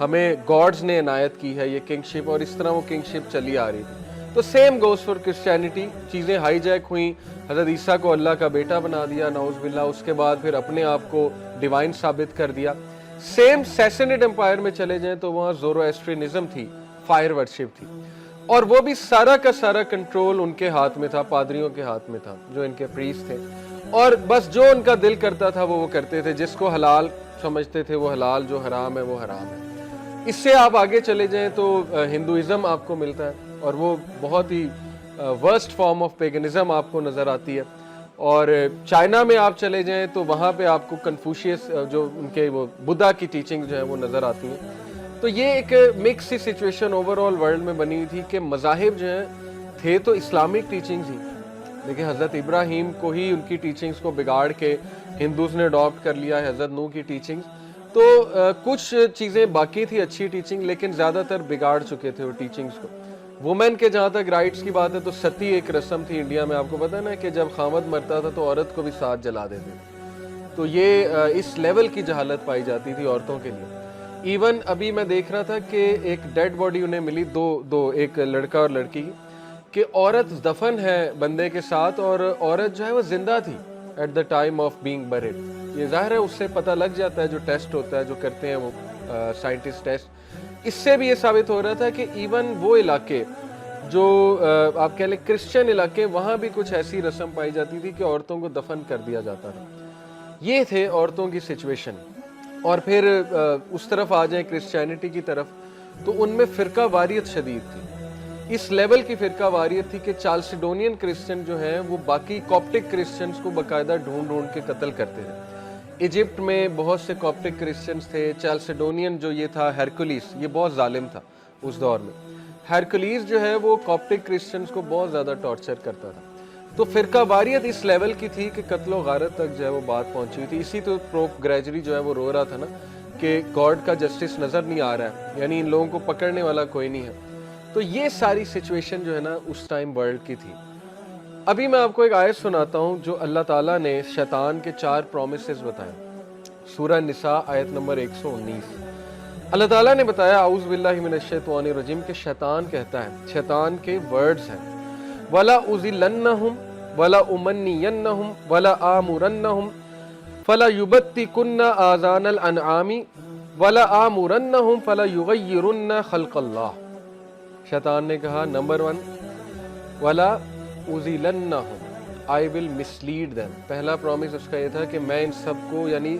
ہمیں گاڈز نے عنایت کی ہے یہ کنگشپ, اور اس طرح وہ کنگشپ چلی آ رہی تھی. تو سیم گوز فار کرسچینٹی, چیزیں ہائی جیک ہوئیں, حضرت عیسیٰ کو اللہ کا بیٹا بنا دیا نعوذ باللہ, اس کے بعد پھر اپنے آپ کو ڈیوائن ثابت کر دیا. سیم سیسنڈ امپائر میں چلے جائیں تو وہاں زورواسٹرینزم تھی, فائر ورشپ تھی, اور وہ بھی سارا کا سارا کنٹرول ان کے ہاتھ میں تھا, پادریوں کے ہاتھ میں تھا جو ان کے پریسٹ تھے, اور بس جو ان کا دل کرتا تھا وہ کرتے تھے, جس کو حلال سمجھتے تھے وہ حلال, جو حرام ہے وہ حرام ہے. اس سے آپ آگے چلے جائیں تو ہندوازم آپ کو ملتا ہے, اور وہ بہت ہی ورسٹ فارم آف پیگنزم آپ کو نظر آتی ہے. اور چائنا میں آپ چلے جائیں تو وہاں پہ آپ کو کنفوشیس, جو ان کے وہ بدھا کی ٹیچنگ جو ہے وہ نظر آتی ہیں. تو یہ ایک مکس سی سچویشن اوور آل ورلڈ میں بنی ہوئی تھی کہ مذاہب جو ہیں تھے تو اسلامک ٹیچنگز ہی, لیکن حضرت ابراہیم کو ہی ان کی ٹیچنگز کو بگاڑ کے ہندوز نے اڈاپٹ کر لیا ہے, حضرت نوح کی ٹیچنگز. تو کچھ چیزیں باقی تھی اچھی ٹیچنگ, لیکن زیادہ تر بگاڑ چکے تھے وہ ٹیچنگز کو. وومن کے جہاں تک رائٹس کی بات ہے تو ستی ایک رسم تھی انڈیا میں, آپ کو پتہ نا کہ جب خامد مرتا تھا تو عورت کو بھی ساتھ جلا دیتے. تو یہ اس لیول کی جہالت پائی جاتی تھی عورتوں کے لیے. ایون ابھی میں دیکھ رہا تھا کہ ایک ڈیڈ باڈی انہیں ملی, دو ایک لڑکا اور لڑکی کی, کہ عورت دفن ہے بندے کے ساتھ اور عورت جو ہے وہ زندہ تھی at the time of being buried. یہ ظاہر ہے اس سے پتہ لگ جاتا ہے, جو ٹیسٹ ہوتا ہے جو کرتے ہیں وہ سائنٹسٹ ٹیسٹ, اس سے بھی یہ ثابت ہو رہا تھا کہ ایون وہ علاقے جو آپ کہہ لیں کرسچن علاقے, وہاں بھی کچھ ایسی رسم پائی جاتی تھی کہ عورتوں کو دفن کر دیا جاتا تھا. یہ تھے عورتوں کی سچویشن. اور پھر اس طرف آ جائیں کرسچینٹی کی طرف, تو ان میں فرقہ واریت شدید تھی. اس لیول کی فرقہ واریت تھی کہ چالسیڈونین کرسچن جو ہیں وہ باقی کاپٹک کرسچنز کو باقاعدہ ڈھونڈ کے قتل کرتے تھے. ایجپٹ میں بہت سے کاپٹک کرسچنز تھے. چالسیڈونین جو یہ تھا ہیرکولیس, یہ بہت ظالم تھا اس دور میں. ہیرکولیس جو ہے وہ کاپٹک کرسچنز کو بہت زیادہ ٹارچر کرتا تھا. تو فرقہ واریت اس لیول کی تھی کہ قتل و غارت تک جو ہے وہ بات پہنچی ہوئی تھی. اسی تو پروپ گریجری جو ہے وہ رو رہا تھا نا کہ گاڈ کا جسٹس نظر نہیں آ رہا ہے, یعنی ان لوگوں کو پکڑنے والا کوئی نہیں ہے. تو یہ ساری سچویشن جو ہے نا اس ٹائم ورلڈ کی تھی. ابھی میں آپ کو ایک آیت سناتا ہوں جو اللہ تعالیٰ نے شیطان کے 4 پرومسز بتائے. سورہ نساء آیت نمبر 119. اللہ تعالیٰ نے بتایا اعوذ باللہ من الشیطان الرجیم کہ شیطان کہتا ہے, شیطان کے ورڈز ہیں, وَلَا أُضِلَّنَّهُمْ وَلَا أُمَنِّيَنَّهُمْ وَلَا آمُرَنَّهُمْ فَلَا يُبَتِّكُنَّ آذَانَ الْأَنْعَامِ وَلَا آمُرَنَّهُمْ فَلَا يُغَيِّرُنَّ خَلْقَ اللَّهِ. شیطان نے کہا نمبر 1 وَلَا أُضِلَّنَّهُمْ, I will mislead them. پہلا پرومس اس کا یہ تھا کہ میں ان سب کو, یعنی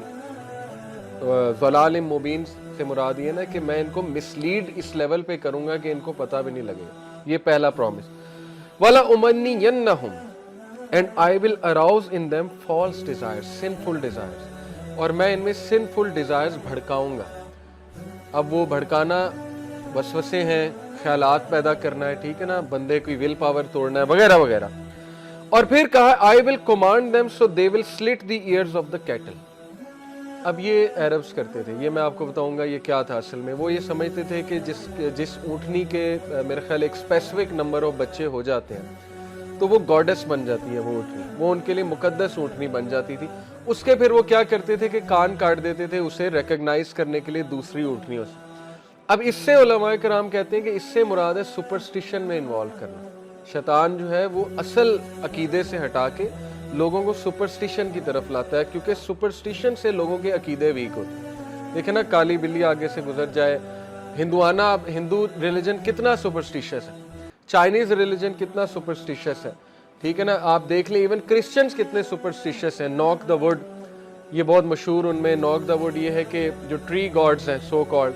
ضلال مبین سے مراد یہ نا کہ میں ان کو مسلیڈ اس لیول پہ کروں گا کہ ان کو پتہ بھی نہیں لگے. یہ پہلا پرومس. وَلَا أُمَنِّيَنَّهُمْ and I will arouse in them false desires, sinful desires, اور میں ان میں sinful desires بھڑکاؤں گا. اب وہ بھڑکانا وسوسے ہیں, خیالات پیدا کرنا ہے, ٹھیک ہے نا, بندے کی ول پاور توڑنا ہے وغیرہ وغیرہ. اور پھر کہا I will command them so they will slit the ears of the cattle. اب یہ عربز کرتے تھے, یہ میں آپ کو بتاؤں گا یہ کیا تھا اصل میں. وہ یہ سمجھتے تھے کہ جس اونٹنی کے میرے خیال ایک اسپیسیفک نمبر آف بچے ہو جاتے ہیں تو وہ گاڈس بن جاتی ہے وہ اونٹنی, وہ ان کے لیے مقدس اونٹنی بن جاتی تھی. اس کے پھر وہ کیا کرتے تھے کہ کان کاٹ دیتے تھے اسے ریکگنائز کرنے کے لیے دوسری اونٹنیوں سے. اب اس سے علماء کرام کہتے ہیں کہ اس سے مراد ہے سپرسٹیشن میں انوالو کرنا. شیطان جو ہے وہ اصل عقیدے سے ہٹا کے لوگوں کو سپرسٹیشن کی طرف لاتا ہے, کیونکہ سپرسٹیشن سے لوگوں کے عقیدے ویک ہوتے ہیں. دیکھیں نا, کالی بلی آگے سے گزر جائے, ہندو ریلیجن کتنا سپرسٹیشس ہے, چائنیز ریلیجن کتنا سپرسٹیشس ہے, ٹھیک ہے نا. آپ دیکھ لیں ایون کرسچنز کتنے سپرسٹیشس ہیں. ناک دا وڈ, یہ بہت مشہور ان میں ناک دا وڈ یہ ہے کہ جو ٹری گاڈز ہیں سو کالڈ,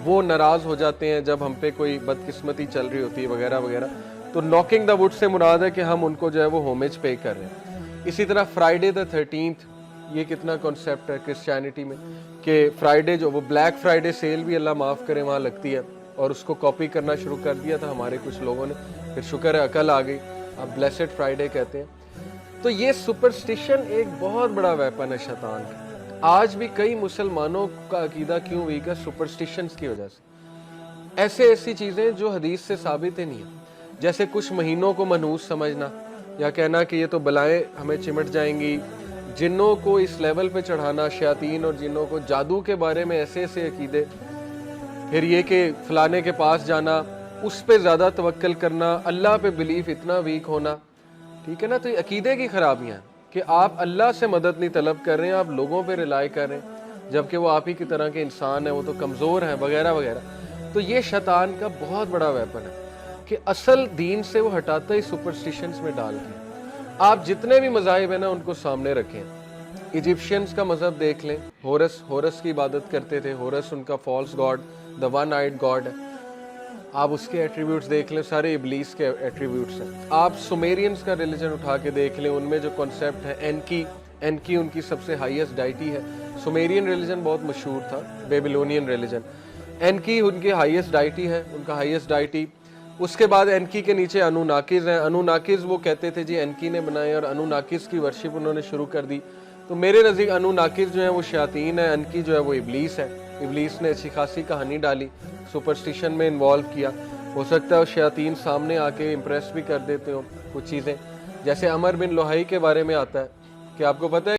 وہ ناراض ہو جاتے ہیں جب ہم پہ کوئی بدقسمتی چل رہی ہوتی ہے وغیرہ وغیرہ. تو ناکنگ دا وڈ سے مراد ہے کہ ہم ان کو جو ہے وہ ہومیج پے کر رہے ہیں. اسی طرح فرائیڈے دا 13th, یہ کتنا کانسیپٹ ہے کرسچینٹی میں کہ فرائیڈے جو وہ بلیک فرائیڈے سیل بھی اللہ معاف کرے وہاں لگتی ہے, اور اس کو کاپی کرنا شروع کر دیا تھا ہمارے کچھ لوگوں نے. پھر شکر ہے عقل آ گئی, اب بلیسڈ فرائیڈے کہتے ہیں. تو یہ سپرسٹیشن ایک بہت بڑا ویپن ہے شیطان کا. آج بھی کئی مسلمانوں کا عقیدہ کیوں ویک ہے, سپرسٹیشنز کی وجہ سے. ایسی چیزیں جو حدیث سے ثابت ہی نہیں ہیں, جیسے کچھ مہینوں کو منحوس سمجھنا, یا کہنا کہ یہ تو بلائیں ہمیں چمٹ جائیں گی, جنوں کو اس لیول پہ چڑھانا, شیاطین اور جنوں کو, جادو کے بارے میں ایسے عقیدے. پھر یہ کہ فلانے کے پاس جانا, اس پہ زیادہ توکل کرنا, اللہ پہ بلیف اتنا ویک ہونا, ٹھیک ہے نا. تو یہ عقیدے کی خرابیاں ہیں کہ آپ اللہ سے مدد نہیں طلب کر رہے ہیں, آپ لوگوں پہ ریلائی کر رہے ہیں, جبکہ وہ آپ ہی کی طرح کے انسان ہیں, وہ تو کمزور ہیں وغیرہ وغیرہ. تو یہ شیطان کا بہت بڑا ویپن ہے کہ اصل دین سے وہ ہٹاتا ہی سپرسٹیشنز میں ڈال کے. آپ جتنے بھی مذاہب ہیں نا ان کو سامنے رکھیں. ایجپشینز کا مذہب دیکھ لیں, ہورس کی عبادت کرتے تھے. ہورس ان کا false god, the one eyed god ہے. آپ اس کے ایٹریبیوٹس دیکھ لیں, سارے ابلیس کے ایٹریبیوٹس ہیں. آپ سومیرینز کا ریلیجن اٹھا کے دیکھ لیں, ان میں جو کنسیپٹ ہے اینکی ان کی سب سے ہائیسٹ ڈائٹی ہے. سومیرین ریلیجن بہت مشہور تھا, بیبیلونین ریلیجن. اینکی ان کی ہائیسٹ ڈائٹی ہے, ان کا ہائیسٹ ڈائٹی. اس کے بعد اینکی کے نیچے انوناکیز ہیں. انوناکیز وہ کہتے تھے جی اینکی نے بنائے, اور انوناکیز کی ورشپ انہوں نے شروع کر دی. تو میرے نزدیک انوناکیز جو ہیں وہ شیاطین ہیں, اینکی جو ہے وہ ابلیس ہے. ابلیس نے اچھی خاصی کہانی ڈالی, سپرسٹیشن میں انوالو کیا. ہو سکتا ہے وہ شیاطین سامنے آ کے امپریس بھی کر دیتے ہو کچھ چیزیں, جیسے عمر بن لوہائی کے بارے میں آتا ہے کہ آپ کو پتہ ہے